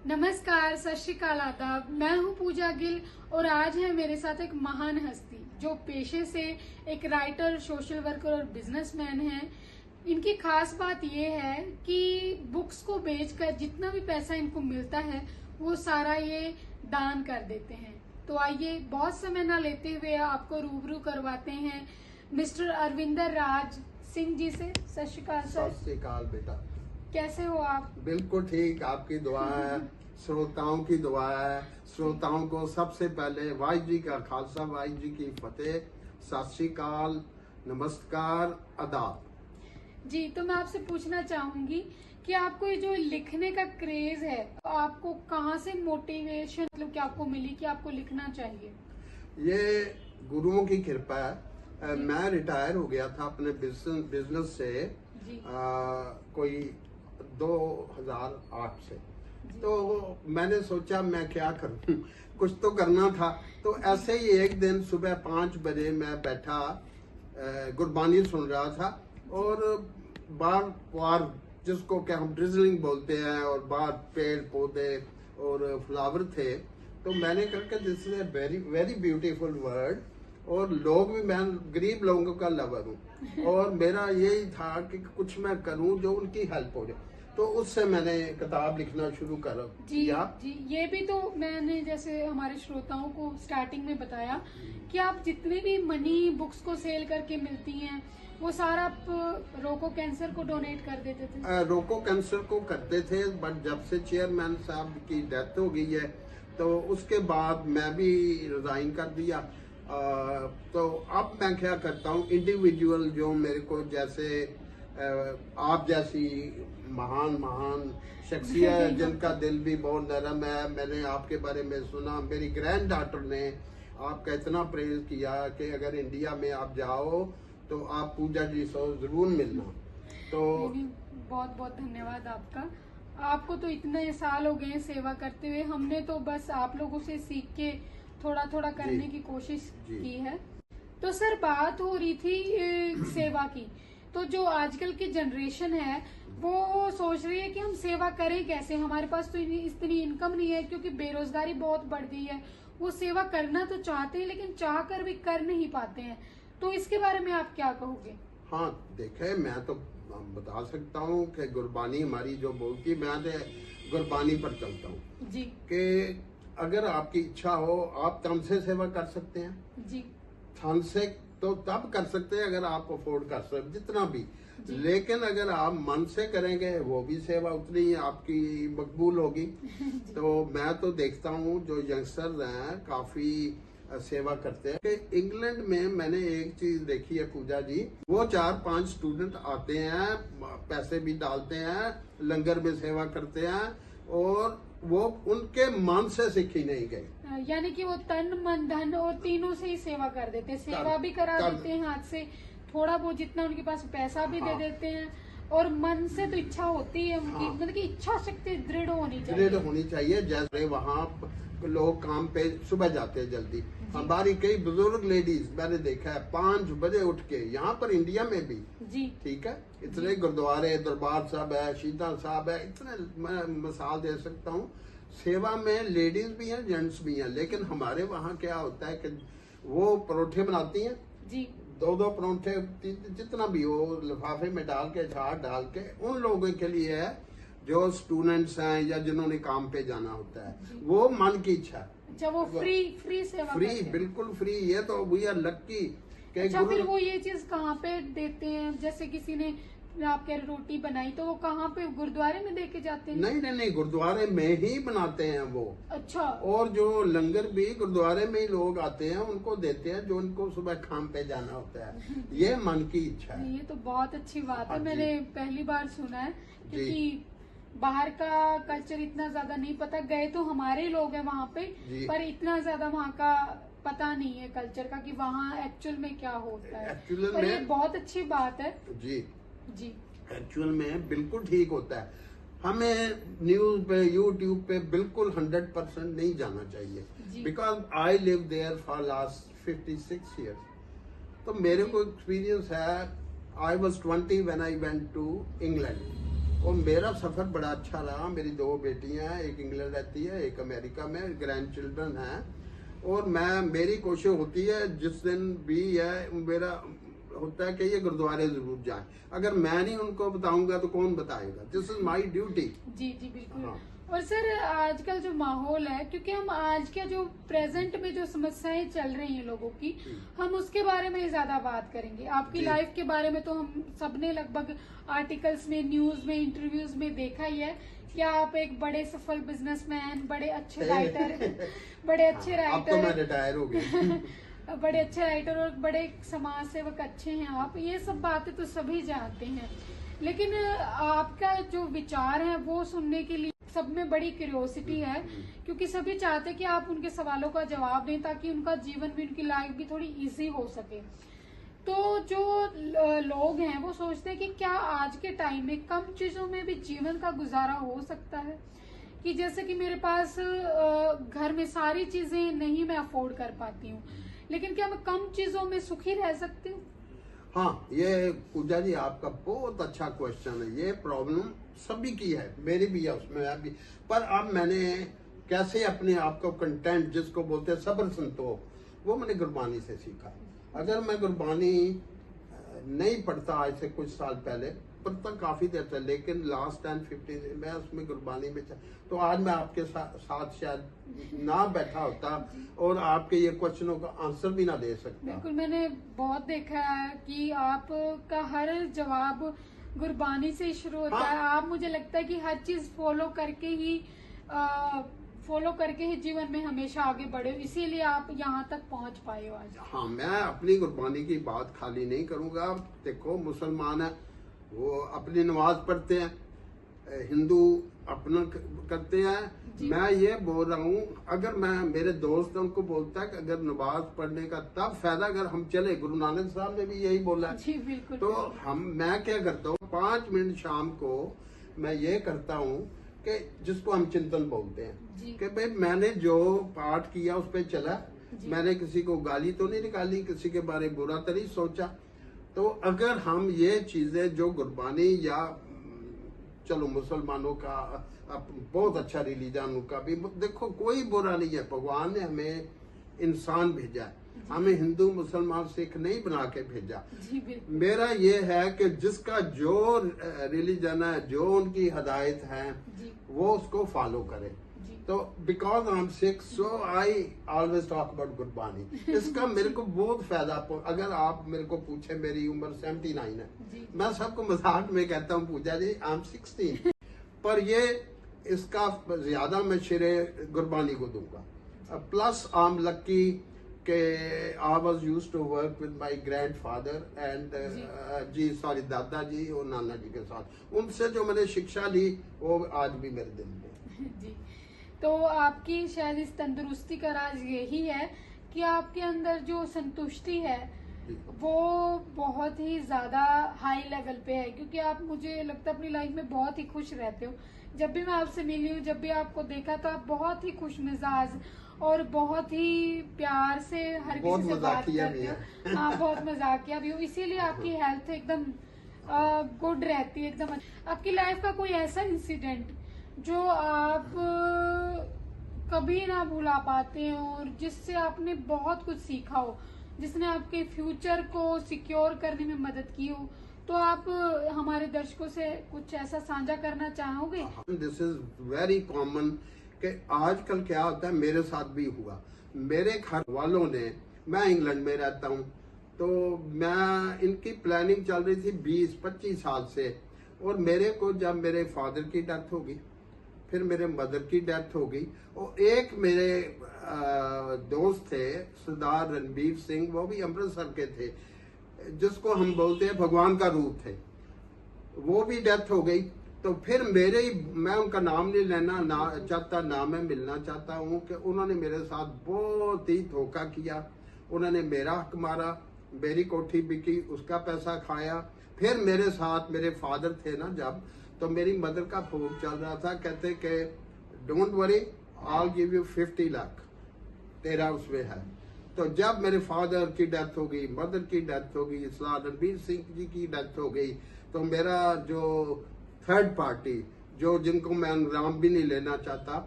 नमस्कार, सत श्री अकाल, आदाब। मैं हूं पूजा गिल और आज है मेरे साथ एक महान हस्ती जो पेशे से एक राइटर, सोशल वर्कर और बिजनेसमैन हैं। इनकी खास बात यह है कि बुक्स को बेचकर जितना भी पैसा इनको मिलता है वो सारा ये दान कर देते हैं। तो आइए बहुत समय ना लेते हुए आपको रूबरू करवाते हैं मिस्टर अरविंदर राज सिंह जी से। सत श्री अकाल सर। सत श्री अकाल बेटा, कैसे हो आप? बिल्कुल ठीक, आपकी दुआ है, श्रोताओं की दुआ है। श्रोताओं को सबसे पहले वाहिगुरू जी का खालसा, वाहिगुरू जी की फतेह। सत श्री अकाल, नमस्कार, आदाब। जी, तो मैं आपसे पूछना चाहूंगी कि आपको ये जो लिखने का क्रेज है, आपको कहाँ से मोटिवेशन मतलब कि आपको मिली कि आपको लिखना चाहिए? ये गुरुओं की कृपा है। मैं रिटायर हो गया था अपने बिजनेस से कोई 2008 से। तो मैंने सोचा मैं क्या करूं, कुछ तो करना था। तो ऐसे ही एक दिन सुबह 5 बजे मैं बैठा गुरबानी सुन रहा था और बार जिसको क्या हम ड्रिजलिंग बोलते हैं और बाहर पेड़ पौधे और फ्लावर थे। तो मैंने करके this is very very beautiful word. और लोग भी, मैं गरीब लोगों का लवर हूँ और मेरा यही था कि कुछ मैं करूँ जो उनकी हेल्प हो जाए। तो उससे मैंने किताब लिखना शुरू कर दिया। जी, ये भी तो मैंने जैसे हमारे श्रोताओं को स्टार्टिंग में बताया कि आप जितने भी मनी बुक्स को सेल करके मिलती हैं वो सारा आप रोको कैंसर को डोनेट कर देते थे। रोको कैंसर को करते थे, बट जब से चेयरमैन साहब की डेथ हो गई है तो उसके बाद मैं भी रिजाइन कर दिया। तो अब मैं क्या करता हूँ, इंडिविजुअल जो मेरे को जैसे आप जैसी महान शख्सियत जिनका दिल भी बहुत नरम है, मैंने आपके बारे में सुना, मेरी ग्रैंड डॉटर ने आपका इतना प्रेज किया कि अगर इंडिया में आप जाओ तो आप पूजा जी से जरूर मिलना। तो बहुत बहुत धन्यवाद आपका। आपको तो इतने साल हो गए सेवा करते हुए, हमने तो बस आप लोगों से सीख के थोड़ा थोड़ा करने की कोशिश की है। तो सर, बात हो रही थी सेवा की। तो जो आजकल की जनरेशन है वो सोच रही है कि हम सेवा करें कैसे, हमारे पास तो इतनी इनकम नहीं है क्योंकि बेरोजगारी बहुत बढ़ गई है। वो सेवा करना तो चाहते हैं लेकिन चाह कर भी कर नहीं पाते हैं। तो इसके बारे में आप क्या कहोगे? हाँ, देखे, मैं तो बता सकता हूँ कि गुरबानी हमारी जो बोलती, मैं तो गुरबानी पर चलता हूँ जी, कि अगर आपकी इच्छा हो आप तन से सेवा कर सकते हैं जी। तन से तो तब कर सकते हैं अगर आप अफोर्ड कर सकते जितना भी, लेकिन अगर आप मन से करेंगे वो भी सेवा उतनी ही आपकी मकबूल होगी। तो मैं तो देखता हूँ जो यंगस्टर हैं काफी सेवा करते हैं। कि इंग्लैंड में मैंने एक चीज देखी है पूजा जी, वो 4-5 स्टूडेंट आते हैं, पैसे भी डालते हैं, लंगर में सेवा करते हैं और वो उनके मन से सीखी नहीं गई, यानी कि वो तन मन धन और तीनों से ही सेवा कर देते हैं। सेवा भी करा देते हैं हाथ से, थोड़ा बहुत जितना उनके पास पैसा भी दे देते हैं और मन से तो इच्छा होती है उनकी, मतलब कि इच्छा शक्ति दृढ़ होनी चाहिए। जैसे वहाँ लोग काम पे सुबह जाते हैं जल्दी। हमारी कई बुजुर्ग लेडीज मैंने देखा है 5 बजे उठ के, यहाँ पर इंडिया में भी जी, ठीक है, इतने गुरुद्वारे, दरबार साहब है, शीतल साहब है, इतने मैं मिसाल दे सकता हूँ। सेवा में लेडीज भी हैं, जेंट्स भी हैं। लेकिन हमारे वहाँ क्या होता है कि वो परोठे बनाती हैं जी, 2-2 परोठे जितना भी हो लिफाफे में डाल के, झाड़ डाल के, उन लोगों के लिए है जो स्टूडेंट्स हैं या जिन्होंने काम पे जाना होता है, वो मन की इच्छा। अच्छा, वो फ्री सेवा फ्री, बिल्कुल फ्री। ये तो वी आर लक्की। अच्छा, फिर वो ये चीज कहाँ पे देते हैं? जैसे किसी ने आपके रोटी बनाई तो वो कहाँ पे, गुरुद्वारे में दे के जाते हैं? नहीं, गुरुद्वारे में ही बनाते हैं वो। अच्छा। और जो लंगर भी गुरुद्वारे में ही लोग आते हैं उनको देते हैं जो उनको सुबह काम पे जाना होता है। ये मन की इच्छा है। ये तो बहुत अच्छी बात है, मैंने पहली बार सुना है क्योंकि बाहर का कल्चर इतना ज्यादा नहीं पता। गए तो हमारे लोग हैं वहाँ पे, पर इतना ज्यादा वहाँ का पता नहीं है कल्चर का कि वहाँ एक्चुअल में क्या होता है। पर ये बहुत अच्छी बात है जी। एक्चुअल में बिल्कुल ठीक होता है। हमें न्यूज पे, यूट्यूब पे बिल्कुल 100% नहीं जाना चाहिए। Because I live there for last 56 years. तो मेरे को एक्सपीरियंस है। I was 20 when I went to England. और मेरा सफर बड़ा अच्छा रहा। मेरी 2 बेटियां हैं, एक इंग्लैंड रहती है, एक अमेरिका में, ग्रैंड चिल्ड्रन हैं। और मेरी कोशिश होती है जिस दिन भी है मेरा होता है कि ये गुरुद्वारे जरूर जाए। अगर मैं नहीं उनको बताऊंगा तो कौन बताएगा? This is my duty. जी जी बिल्कुल। हाँ। और सर आजकल जो माहौल है, क्योंकि हम आज के जो प्रेजेंट में जो समस्याएं चल रही हैं लोगों की, हम उसके बारे में ज्यादा बात करेंगे। आपकी लाइफ के बारे में तो हम सबने लगभग आर्टिकल्स में, न्यूज में, इंटरव्यूज में देखा ही है कि आप एक बड़े सफल बिजनेसमैन, बड़े अच्छे राइटर, बड़े अच्छे राइटर। अब तो मैं रिटायर हो गई। बड़े अच्छे राइटर और बड़े समाज सेवक अच्छे हैं आप। ये सब बातें तो सभी जानते हैं, लेकिन आपका जो विचार है वो सुनने के लिए सब में बड़ी क्यूरियोसिटी है, क्योंकि सभी चाहते हैं कि आप उनके सवालों का जवाब दें ताकि उनका जीवन भी, उनकी लाइफ भी थोड़ी इजी हो सके। तो जो लोग हैं वो सोचते हैं कि क्या आज के टाइम में कम चीजों में भी जीवन का गुजारा हो सकता है, कि जैसे कि मेरे पास घर में सारी चीजें नहीं मैं अफोर्ड कर पाती हूँ, लेकिन क्या मैं कम चीजों में सुखी रह सकती हूँ? हाँ, ये पूजा जी आपका बहुत अच्छा क्वेश्चन है। ये प्रॉब्लम सभी की है, मेरी भी है, उसमें भी। पर अब मैंने कैसे अपने आप को कंटेंट, जिसको बोलते हैं सब्र संतोष, वो मैंने गुरबानी से सीखा। अगर मैं गुरबानी नहीं पढ़ता आज से कुछ साल पहले, पढ़ता काफी देर से, लेकिन लास्ट 10-15 मैं उसमें गुरबानी में तो आज मैं आपके साथ शायद ना बैठा होता और आपके ये क्वेश्चनों का आंसर भी ना दे सकता। बिल्कुल, मैंने बहुत देखा है कि आपका हर जवाब गुरबानी से ही शुरू होता है। आप, मुझे लगता है कि हर चीज फॉलो करके ही जीवन में हमेशा आगे बढ़े, इसीलिए आप यहाँ तक पहुँच पाए हो आज। हाँ, मैं अपनी गुरबानी की बात खाली नहीं करूंगा। देखो, मुसलमान है वो अपनी नमाज पढ़ते हैं, हिंदू अपना करते हैं। मैं ये बोल रहा हूँ, अगर मैं मेरे दोस्त उनको बोलता है कि अगर नमाज पढ़ने का तब फायदा अगर हम चले, गुरु नानक साहब ने भी यही बोला है। जी बिल्कुल। तो मैं क्या करता हूँ, 5 मिनट शाम को मैं ये करता हूँ कि जिसको हम चिंतन बोलते हैं, कि भाई मैंने जो पाठ किया उस पर चला, मैंने किसी को गाली तो नहीं निकाली, किसी के बारे में बुरा तो नहीं सोचा। तो अगर हम ये चीजें जो गुरबानी, या चलो मुसलमानों का बहुत अच्छा रिलीजन, उनका भी देखो कोई बुरा नहीं है, भगवान ने हमें इंसान भेजा है, हमें हिंदू मुसलमान सिख नहीं बना के भेजा। मेरा ये है कि जिसका जो रिलीजन है, जो उनकी हिदायत है, वो उसको फॉलो करे। तो because I am Sikh, so I always talk about Gurbani. इसका मेरे को बहुत फायदा। अगर आप मेरे को पूछे, मेरी उम्र 79 है, मैं सबको मजाक में कहता हूँ पूजा जी आई एम 16, पर ये इसका ज्यादा मैं श्रेय गुरबानी को दूंगा। प्लस आई एम लकी के I was used to work with my grandfather and दादा जी और नाना जी के साथ। उनसे जो मैंने शिक्षा ली वो आज भी मेरे दिल में। जी, तो आपकी शायद इस तंदुरुस्ती का राज यही है कि आपके अंदर जो संतुष्टि है वो बहुत ही ज्यादा हाई लेवल पे है, क्योंकि आप, मुझे लगता है, अपनी लाइफ में बहुत ही खुश रहते हो। जब भी मैं आपसे मिली हूँ, जब भी आपको देखा, तो आप बहुत ही खुश मिजाज और बहुत ही प्यार से हर किसी से बात करते हो। हाँ, बहुत मजाकिया भी हो, इसीलिए आपकी हेल्थ एकदम गुड रहती है, एकदम। आपकी लाइफ का कोई ऐसा इंसिडेंट जो आप कभी ना भुला पाते हो और जिससे आपने बहुत कुछ सीखा हो, जिसने आपके फ्यूचर को सिक्योर करने में मदद की हो, तो आप हमारे दर्शकों से कुछ ऐसा साझा करना चाहोगे? दिस इज वेरी कॉमन कि आजकल क्या होता है, मेरे साथ भी हुआ। मेरे घर वालों ने, मैं इंग्लैंड में रहता हूँ, तो मैं इनकी प्लानिंग चल रही थी 20-25 साल से। और मेरे को जब मेरे फादर की डेथ हो गई, फिर मेरे मदर की डेथ हो गई, और एक मेरे दोस्त थे सरदार रणबीर सिंह, वो भी अमृतसर के थे, जिसको हम बोलते हैं भगवान का रूप थे, वो भी डेथ हो गई। तो फिर मैं उनका नाम नहीं लेना चाहता, ना मैं मिलना चाहता हूँ, कि उन्होंने मेरे साथ बहुत ही धोखा किया। उन्होंने मेरा हक मारा, मेरी कोठी बिकी, उसका पैसा खाया। फिर मेरे साथ मेरे फादर थे ना जब, तो मेरी मदर का फोन चल रहा था, कहते कि don't worry, I give you 50 lakh, तेरा उसमें है। तो जब मेरे फादर की डेथ हो गई, मदर की डेथ हो गई, सरदार रणबीर सिंह जी की डेथ हो गई, तो मेरा जो थर्ड पार्टी जो जिनको मैं नाम भी नहीं लेना चाहता,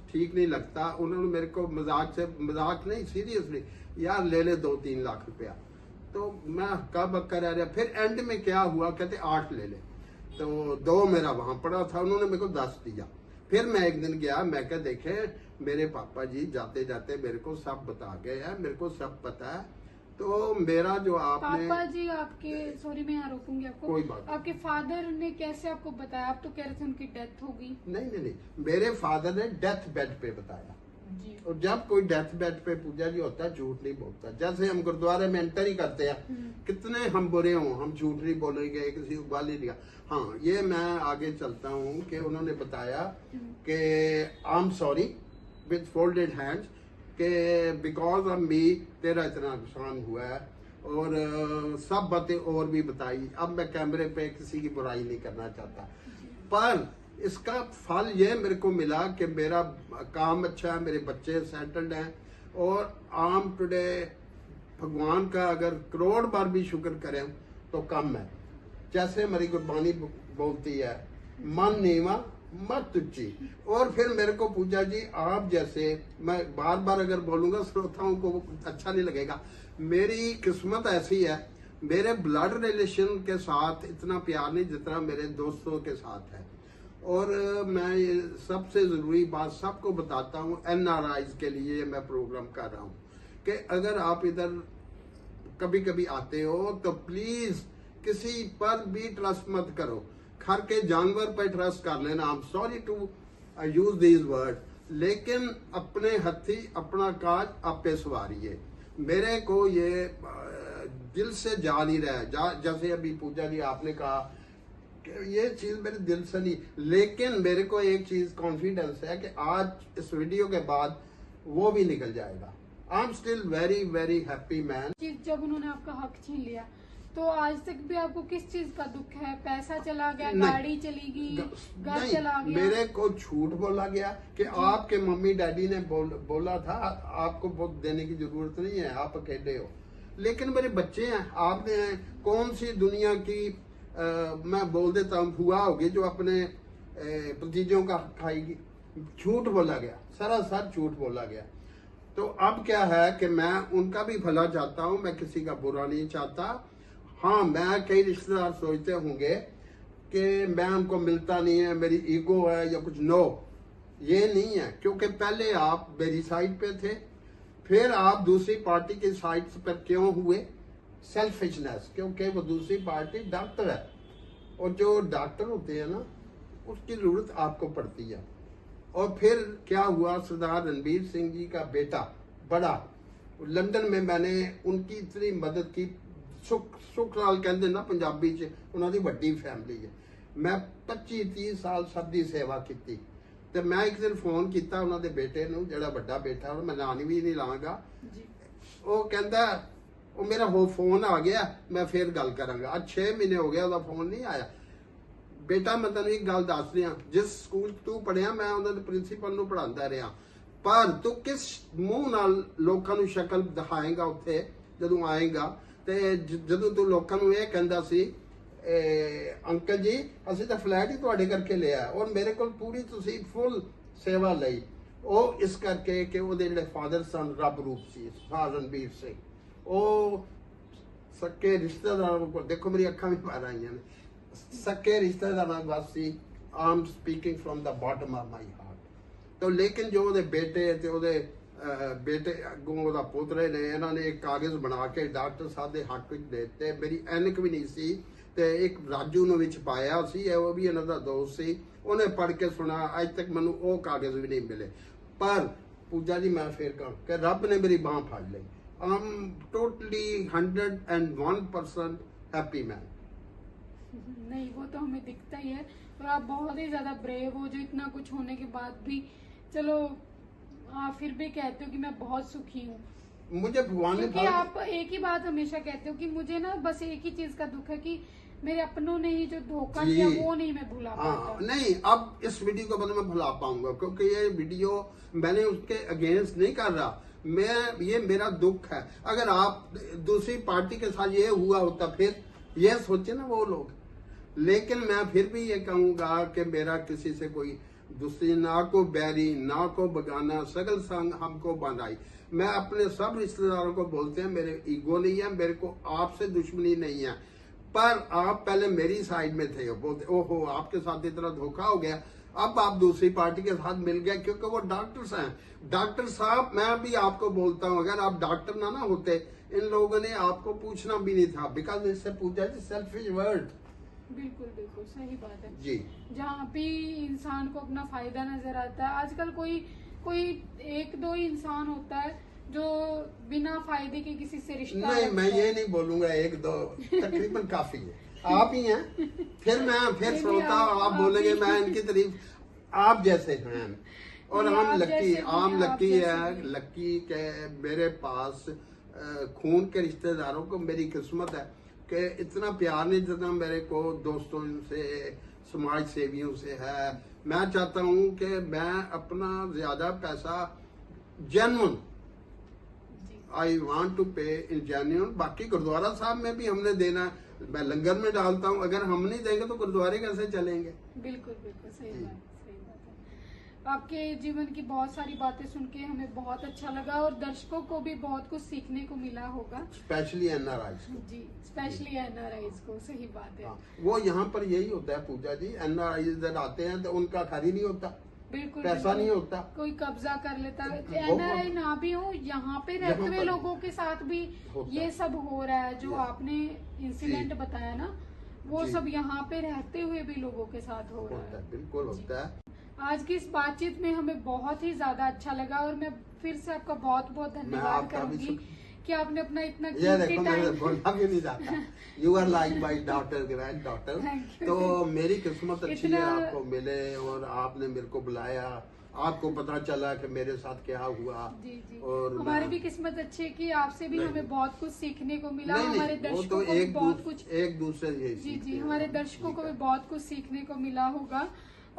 ठीक नहीं लगता, उन्होंने मेरे को मजाक नहीं सीरियसली यार ले ले 2-3 लाख रुपया। तो मैं हक्का बक्का रह रहा। फिर एंड में क्या हुआ, कहते 8 ले ले, तो 2 मेरा वहां पड़ा था, उन्होंने मेरे को 10 दिया। फिर मैं एक दिन गया, मैं क्या देखे मेरे पापा जी जाते जाते मेरे को सब बता गए हैं, मेरे को सब पता है। तो मेरा जो आपने पापा जी आपके, सॉरी मैं यहाँ रोकूंगी आपको, कोई बात, आपके फादर ने कैसे आपको बताया? आप तो कह रहे थे उनकी डेथ हो गई। नहीं, मेरे फादर ने डेथ बेड पे बताया जी। और जब कोई डेथ बेड पे पूजा जी होता है झूठ नहीं बोलता। जैसे हम गुरुद्वारे में एंटर ही करते हैं, कितने हम बुरे हों, हम झूठ नहीं बोलेंगे, किसी को गाली दिया। हाँ, ये मैं आगे चलता हूँ कि उन्होंने बताया कि आई am sorry with folded hands कि बिकॉज ऑफ मी तेरा इतना नुकसान हुआ है, और सब बातें और भी बताई। अब मैं कैमरे पे किसी की बुराई नहीं करना चाहता, पर इसका फल ये मेरे को मिला कि मेरा काम अच्छा है, मेरे बच्चे सेटल्ड हैं, और आम टुडे भगवान का अगर करोड़ बार भी शुक्र करें तो कम है। जैसे हमारी गुरबानी बोलती है, मन नीवा मत ऊंची। और फिर मेरे को पूजा जी आप जैसे, मैं बार बार अगर बोलूंगा श्रोताओं को अच्छा नहीं लगेगा, मेरी किस्मत ऐसी है, मेरे ब्लड रिलेशन के साथ इतना प्यार नहीं जितना मेरे दोस्तों के साथ है। और मैं ये सबसे जरूरी बात सबको बताता हूँ, NRIs के लिए मैं प्रोग्राम कर रहा हूँ कि अगर आप इधर कभी कभी आते हो तो प्लीज किसी पर भी ट्रस्ट मत करो, घर के जानवर पर ट्रस्ट कर लेना। I am sorry to use these word, लेकिन अपने हथी अपना काज आपे सवारिए। मेरे को ये दिल से जा नहीं रहा, जैसे अभी पूजा जी आपने कहा कि ये चीज मेरे दिल से नहीं, लेकिन मेरे को एक चीज कॉन्फिडेंस है कि आज इस वीडियो के बाद वो भी निकल जाएगा। I am still very very happy man. जब उन्होंने आपका हक छीन लिया तो आज तक भी आपको किस चीज का दुख है? पैसा चला गया, गाड़ी चली गई, घर चला गया? मेरे को झूठ बोला गया कि आपके मम्मी डैडी ने बोला था आपको बहुत देने की जरूरत नहीं है, आप अकेले हो। लेकिन मेरे बच्चे हैं, आपने कौन सी दुनिया की मैं बोल देता हूँ हुआ होगी जो अपने भतीजों का खाएगी। झूठ बोला गया, सरासर झूठ बोला गया। तो अब क्या है कि मैं उनका भी भला चाहता हूँ, मैं किसी का बुरा नहीं चाहता। हाँ, मैं कई रिश्तेदार सोचते होंगे कि मैं उनको मिलता नहीं है, मेरी ईगो है या कुछ। नो, ये नहीं है, क्योंकि पहले आप मेरी साइड पे थे, फिर आप दूसरी पार्टी की साइड पर क्यों हुए? सेल्फिशनेस, क्योंकि वो दूसरी पार्टी डॉक्टर है, और जो डॉक्टर होते हैं ना उसकी जरूरत आपको पड़ती है। और फिर क्या हुआ, सरदार रणबीर सिंह जी का बेटा बड़ा लंदन में, मैंने उनकी इतनी मदद की। सुख नाल कहते ना पंजाबी च, उन्होंने बड़ी फैमिली है। मैं 25-30 साल सब दी सेवा की। तो मैं एक दिन फोन किया उन्होंने बेटे नूं, जिहड़ा बड़ा बेटा, मैं नाम भी नहीं लांगा, वो कहता वो मेरा वो फोन आ गया, मैं फिर गल करांगा। आज 6 महीने हो गया, फोन नहीं आया। बेटा मैं तेन एक गल दस रहा, जिस स्कूल तू पढ़िया मैं उन्होंने प्रिंसीपल नूं पढ़ांदा रहा, पर तू किस मुंह नाल लोकां नूं शक्ल दिखाएगा उत्थे जदों आएगा? ते जदों तू लोकां नूं इह कहंदा सी अंकल जी असीं तां फ्लैट ही तुहाडे करके लिया, और मेरे कोल पूरी तुसीं फुल सेवा लई। ਉਹ इस करके कि ਉਹਦੇ ਜਿਹੜੇ फादर सन रब रूप ਸੀ सरदार रणबीर सिंह, ਉਹ सक्के रिश्तेदारों को, देखो मेरी अखा भी बाहर आई हैं, सक्के रिश्तेदारों वासी। I am speaking from the bottom of my heart. तो लेकिन जो ਉਹਦੇ बेटे ते ਉਹਦੇ बेटे अगों ਉਹਦਾ पोतरे ने, इन्होंने एक कागज बना के डॉक्टर साहब के हक ਵਿੱਚ ਦੇ ਦਿੱਤੇ। मेरी ਐਨਕ भी नहीं सी, ਤੇ ਇੱਕ ਰਾਜੂ ਨੂੰ ਵਿੱਚ ਪਾਇਆ ਸੀ, ਉਹ ਵੀ ਇਹਨਾਂ ਦਾ ਦੋਸਤ ਸੀ, ਉਹਨੇ ਪੜ੍ਹ ਕੇ ਸੁਣਾ। ਅੱਜ ਤੱਕ ਮੈਨੂੰ ਉਹ ਕਾਗਜ਼ ਵੀ ਨਹੀਂ ਮਿਲੇ। पर पूजा जी मैं फिर कहूँ कि रब ने मेरी बांह फाड़ ली। I am totally 101% happy man. नहीं, वो तो हमें दिखता ही है, और आप बहुत ही ज्यादा ब्रेव हो, जो इतना कुछ होने के बाद भी चलो आप फिर भी कहते हो कि मैं बहुत सुखी हूँ। मुझे भगवान ने, क्योंकि आप एक ही बात हमेशा कहते हो कि मुझे ना बस एक ही चीज का दुख है कि मेरे अपनों ने ही जो धोखा किया वो नहीं मैं भुला पाता। नहीं, अब इस वीडियो को मैं भुला पाऊंगा, क्योंकि ये वीडियो मैंने उसके अगेंस्ट नहीं कर रहा। मैं, ये मेरा दुख है। अगर आप दूसरी पार्टी के साथ ये हुआ होता, फिर ये सोचे ना वो लोग, लेकिन मैं फिर भी ये कहूंगा कि मेरा किसी से कोई दूसरी ना को बैरी ना को बगाना सगल संग हमको बंधाई। मैं अपने सब रिश्तेदारों को बोलते हैं मेरे ईगो नहीं है, मेरे को आपसे दुश्मनी नहीं है, पर आप पहले मेरी साइड में थे, बोलते ओहो आपके साथ इतना धोखा हो गया, अब आप दूसरी पार्टी के साथ मिल गए क्योंकि वो डॉक्टर्स हैं। डॉक्टर साहब मैं भी आपको बोलता हूँ अगर आप डॉक्टर ना होते इन लोगों ने आपको पूछना भी नहीं था, बिकॉज इससे पूछा सेल्फिश वर्ड। बिल्कुल बिल्कुल सही बात है जी। जहाँ भी इंसान को अपना फायदा नजर आता है, आजकल कोई एक दो ही इंसान होता है जो बिना फायदे के किसी से रिश्ता नहीं, मैं ये नहीं बोलूंगा एक दो, तकरीबन काफी है, आप ही हैं। फिर सोता आप बोलेंगे मैं इनकी तारीफ, आप जैसे हैं और हम लकी है, लकी के मेरे पास खून के रिश्तेदारों को मेरी किस्मत है कि इतना प्यार नहीं जितना मेरे को दोस्तों से समाज सेवियों से है। मैं चाहता हूँ कि मैं अपना ज्यादा पैसा जेन्युइन आई वांट टू पे इन जेन्युइन। बाकी गुरुद्वारा साहब में भी हमने देना, मैं लंगर में डालता हूँ, अगर हम नहीं देंगे तो गुरुद्वारे कैसे चलेंगे। बिल्कुल बिल्कुल सही बात है। आपके जीवन की बहुत सारी बातें सुन के हमें बहुत अच्छा लगा और दर्शकों को भी बहुत कुछ सीखने को मिला होगा, स्पेशली एनआरआईज जी, स्पेशली एनआरआईज को। सही बात है। वो यहाँ पर यही होता है पूजा जी, एनआरआईज इधर आते हैं तो उनका घर ही नहीं होता, बिल्कुल पैसा नहीं होता, कोई कब्जा कर लेता है। एनआरआई ना भी हो, यहाँ पे रहते हुए लोगों के साथ भी ये सब हो रहा है जो आपने इंसिडेंट बताया ना, वो सब यहाँ पे रहते हुए भी लोगों के साथ हो रहा है। बिल्कुल होता है। आज की इस बातचीत में हमें बहुत ही ज्यादा अच्छा लगा और मैं फिर से आपका बहुत बहुत धन्यवाद करूंगी कि आपने अपना इतना कीमती टाइम बोलना भी नहीं जाता। You are like my daughter, granddaughter. तो मेरी किस्मत अच्छी है आपको मिले और आपने मेरे को बुलाया, आपको पता चला कि मेरे साथ क्या हुआ। जी जी। और हमारी भी किस्मत अच्छी है कि आपसे भी हमें बहुत कुछ सीखने को मिला। नहीं, हमारे दर्शकों को भी बहुत कुछ, एक दूसरे से जी जी, हमारे दर्शकों को भी बहुत कुछ सीखने को मिला होगा।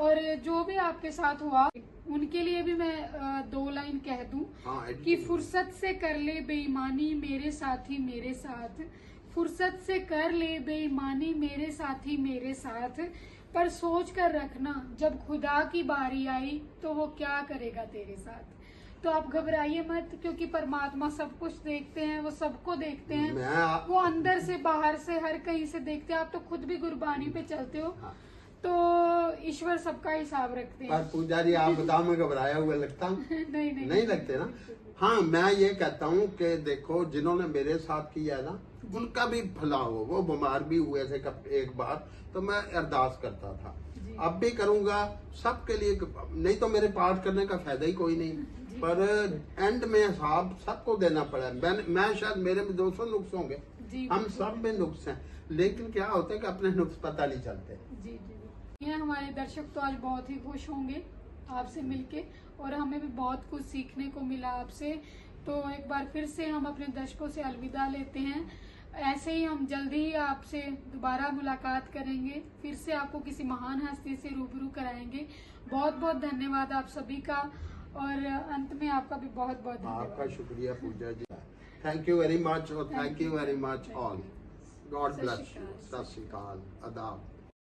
और जो भी आपके साथ हुआ उनके लिए भी मैं 2 लाइन कह दूं कि फुर्सत से कर ले बेईमानी मेरे साथी मेरे साथ, फुर्सत से कर ले बेईमानी मेरे साथी मेरे साथ, पर सोच कर रखना जब खुदा की बारी आई तो वो क्या करेगा तेरे साथ। तो आप घबराइए मत, क्योंकि परमात्मा सब कुछ देखते हैं, वो सबको देखते हैं, वो अंदर से बाहर से हर कहीं से देखते हैं। आप तो खुद भी गुरबानी पे चलते हो, तो ईश्वर सबका हिसाब रखते हैं। पर पुजारी आप बताओ मैं घबराया हुआ लगता हूँ? नहीं लगते ना। हाँ, मैं ये कहता हूँ कि देखो जिन्होंने मेरे साथ किया ना उनका भी भला हो। वो बीमार भी हुए थे एक बार, तो मैं अरदास करता था, अब भी करूंगा सबके लिए, नहीं तो मेरे पाठ करने का फायदा ही कोई नहीं। पर एंड में हिसाब सबको देना पड़ा। मैं शायद मेरे में 200 नुक्स होंगे, हम सब में नुक्स हैं, लेकिन क्या होता है कि अपने नुक्स पता नहीं चलते। जी जी। ये हमारे दर्शक तो आज बहुत ही खुश होंगे आपसे मिलके और हमें भी बहुत कुछ सीखने को मिला आपसे। तो एक बार फिर से हम अपने दर्शकों से अलविदा लेते हैं। ऐसे ही हम जल्दी ही आपसे दोबारा मुलाकात करेंगे, फिर से आपको किसी महान हस्ती से रूबरू कराएंगे। बहुत बहुत धन्यवाद आप सभी का और अंत में आपका भी बहुत बहुत धन्यवाद। आपका शुक्रिया पूजा जी, थैंक यू वेरी मच और thank you very much all. God bless you. सत श्री अकाल, आदाब।